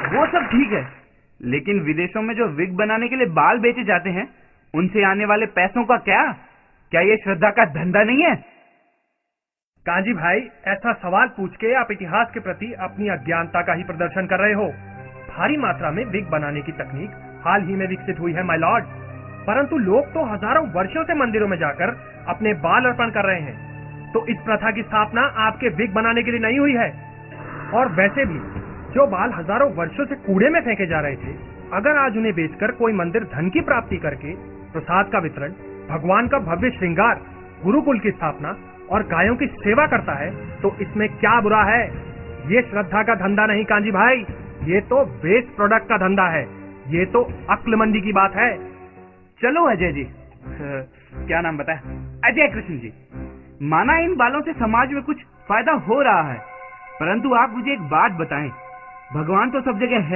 वो सब ठीक है, लेकिन विदेशों में जो विग बनाने के लिए बाल बेचे जाते हैं, उनसे आने वाले पैसों का क्या ये श्रद्धा का धंधा नहीं है? कांजी भाई, ऐसा सवाल पूछ के आप इतिहास के प्रति अपनी अज्ञानता का ही प्रदर्शन कर रहे हो। भारी मात्रा में विग बनाने की तकनीक हाल ही में विकसित हुई है माय लॉर्ड, परंतु लोग तो हजारों वर्षों से मंदिरों में जाकर अपने बाल अर्पण कर रहे हैं। तो इस प्रथा की स्थापना आपके विग बनाने के लिए नहीं हुई है। और वैसे भी जो बाल हजारों वर्षों से कूड़े में फेंके जा रहे थे, अगर आज उन्हें बेचकर कोई मंदिर धन की प्राप्ति करके प्रसाद का वितरण, भगवान का भव्य श्रृंगार, गुरुकुल की स्थापना और गायों की सेवा करता है, तो इसमें क्या बुरा है? ये श्रद्धा का धंधा नहीं कांजी भाई, ये तो वेस्ट प्रोडक्ट का धंधा है। ये तो अक्लमंदी की बात है। चलो अजय जी, क्या नाम बताया? अजय कृष्ण जी। माना इन बालों से समाज में कुछ फायदा हो रहा है, परंतु आप मुझे एक बात बताएं, भगवान तो सब जगह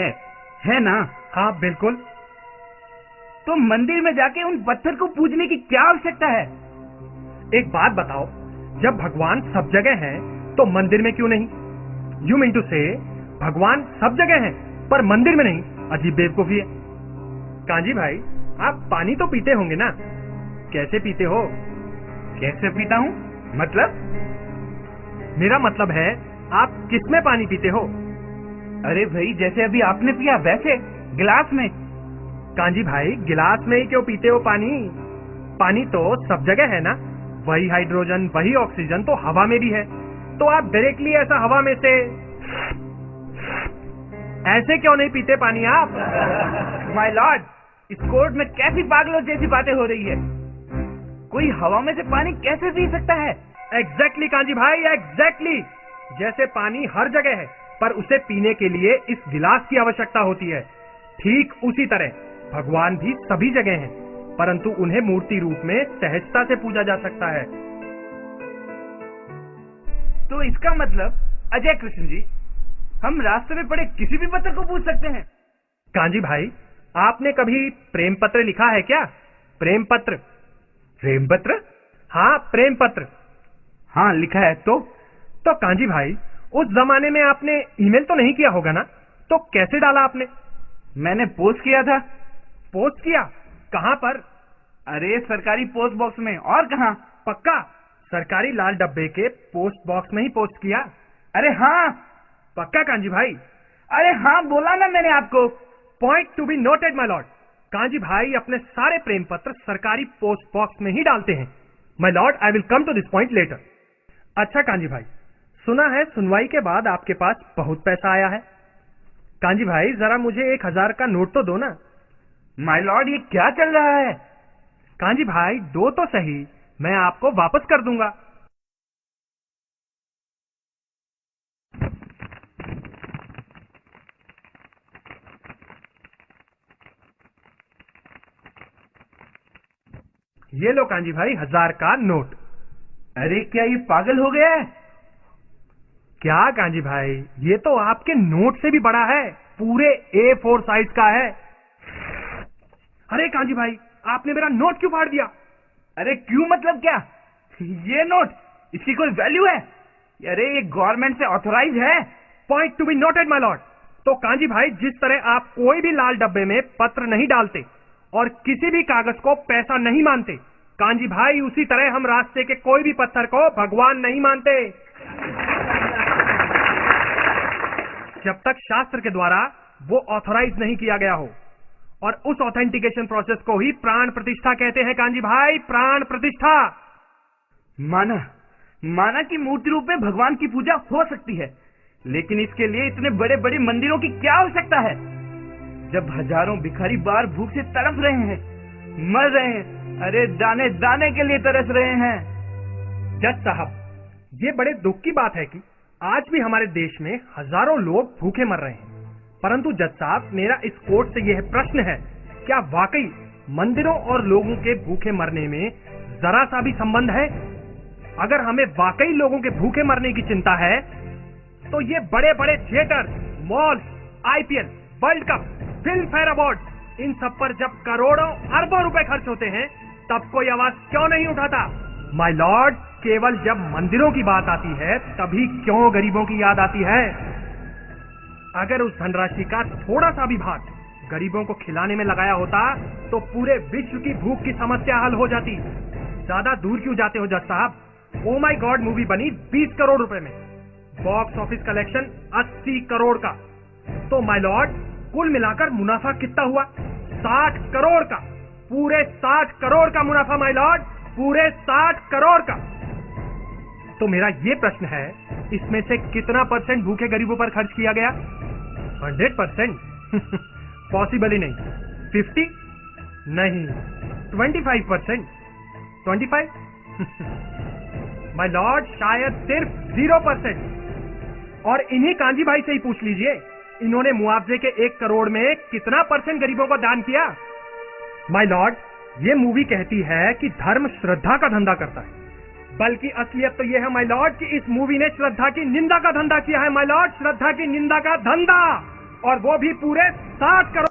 है ना? हाँ बिल्कुल। तो मंदिर में जाके उन पत्थर को पूजने की क्या आवश्यकता है? एक बात बताओ, जब भगवान सब जगह है तो मंदिर में क्यों नहीं? यू मीन टू से भगवान सब जगह है पर मंदिर में नहीं? अजीब बेवकूफी है। कांजी भाई, आप पानी तो पीते होंगे ना? कैसे पीते हो? कैसे पीता हूँ मतलब? मेरा मतलब है आप किसमें पानी पीते हो? अरे भाई, जैसे अभी आपने पिया वैसे, गिलास में। कांजी भाई, गिलास में ही क्यों पीते हो पानी? पानी तो सब जगह है ना? वही हाइड्रोजन, वही ऑक्सीजन तो हवा में भी है। तो आप डायरेक्टली ऐसा हवा में से ऐसे क्यों नहीं पीते पानी आप? माय लॉर्ड, इस कोर्ट में कैसी पागलों जैसी बातें हो रही है? कोई हवा में से पानी कैसे पी सकता है? एग्जैक्टली कांजी भाई, एग्जैक्टली। जैसे पानी हर जगह है पर उसे पीने के लिए इस गिलास की आवश्यकता होती है, ठीक उसी तरह भगवान भी सभी जगह हैं, परंतु उन्हें मूर्ति रूप में सहजता से पूजा जा सकता है। तो इसका मतलब अजय कृष्ण जी, हम रास्ते में पड़े किसी भी पत्थर को पूज सकते हैं? कांजी भाई, आपने कभी प्रेम पत्र लिखा है क्या? प्रेम पत्र। प्रेम पत्र? हाँ, प्रेम पत्र। हाँ, लिखा है। तो कांजी भाई, उस जमाने में आपने ईमेल तो नहीं किया होगा ना? तो कैसे डाला आपने? मैंने पोस्ट किया था। पोस्ट किया? कहाँ पर? अरे सरकारी पोस्ट बॉक्स में, और कहाँ? पक्का? सरकारी लाल डब्बे के पोस्ट बॉक्स में ही पोस्ट किया? अरे हाँ। पक्का कांजी भाई? अरे हाँ, बोला ना मैंने आपको। Point to be noted my Lord. Kanji भाई अपने सारे प्रेम पत्र सरकारी पोस्ट बॉक्स में ही डालते हैं। My lord, I will come to this point later. अच्छा कांजी भाई, सुना है सुनवाई के बाद आपके पास बहुत पैसा आया है। कांजी भाई, जरा मुझे 1000 का नोट तो दो ना। माय लॉर्ड, ये क्या चल रहा है? कांजी भाई, दो तो सही, मैं आपको वापस कर दूंगा। ये लो कांजी भाई, 1000 का नोट। अरे क्या ये पागल हो गया है? क्या कांजी भाई, ये तो आपके नोट से भी बड़ा है, पूरे A4 साइज का है। अरे कांजी भाई, आपने मेरा नोट क्यों फाड़ दिया? अरे क्यों मतलब क्या? ये नोट, इसकी कोई वैल्यू है? अरे ये गवर्नमेंट से ऑथोराइज है। Point to be noted my Lord. तो कांजी भाई, जिस तरह आप कोई भी लाल डब्बे में पत्र नहीं डालते और किसी भी कागज को पैसा नहीं मानते, कांजी भाई उसी तरह हम रास्ते के कोई भी पत्थर को भगवान नहीं मानते, जब तक शास्त्र के द्वारा वो ऑथोराइज नहीं किया गया हो। और उस ऑथेंटिकेशन प्रोसेस को ही प्राण प्रतिष्ठा कहते हैं कांजी भाई, प्राण प्रतिष्ठा। माना कि मूर्ति रूप में भगवान की पूजा हो सकती है, लेकिन इसके लिए इतने बड़े बड़े मंदिरों की क्या आवश्यकता है? जब हजारों भिखारी बाहर भूख से तड़प रहे हैं, मर रहे हैं, अरे दाने दाने के लिए तरस रहे हैं। जज साहब, ये बड़े दुख की बात है कि आज भी हमारे देश में हजारों लोग भूखे मर रहे हैं। परंतु जज साहब, मेरा इस कोर्ट से यह प्रश्न है, क्या वाकई मंदिरों और लोगों के भूखे मरने में जरा सा भी संबंध है? अगर हमें वाकई लोगों के भूखे मरने की चिंता है, तो ये बड़े बड़े theatre, mall, IPL, world cup, Filmfare award, इन सब पर जब करोड़ों अरबों रुपए खर्च होते हैं, तब कोई आवाज क्यों नहीं उठाता? माय लॉर्ड, केवल जब मंदिरों की बात आती है तभी क्यों गरीबों की याद आती है? अगर उस धनराशि का थोड़ा सा भी भाग गरीबों को खिलाने में लगाया होता तो पूरे विश्व की भूख की समस्या हल हो जाती। ज्यादा दूर क्यों जाते हो जज साहब? ओ माय गॉड मूवी बनी 20 करोड़ रुपए में, बॉक्स ऑफिस कलेक्शन 80 करोड़ का। तो माय लॉर्ड कुल मिलाकर मुनाफा कितना हुआ? 60 करोड़ का, पूरे 60 करोड़ का मुनाफा माय लॉर्ड, पूरे 60 करोड़ का। तो मेरा ये प्रश्न है, इसमें से कितना परसेंट भूखे गरीबों पर खर्च किया गया? 100%? पॉसिबल ही नहीं। 50? नहीं। 25%? 25? माय लॉर्ड शायद सिर्फ 0%। और इन्हीं कांजी भाई से ही पूछ लीजिए, इन्होंने मुआवजे के 1 करोड़ में कितना परसेंट गरीबों को दान किया? माय लॉर्ड, ये मूवी कहती है कि धर्म श्रद्धा का धंधा करता है, बल्कि असलियत तो यह है माय लॉर्ड कि इस मूवी ने श्रद्धा की निंदा का धंधा किया है माय लॉर्ड, श्रद्धा की निंदा का धंधा, और वो भी पूरे 60 करोड़।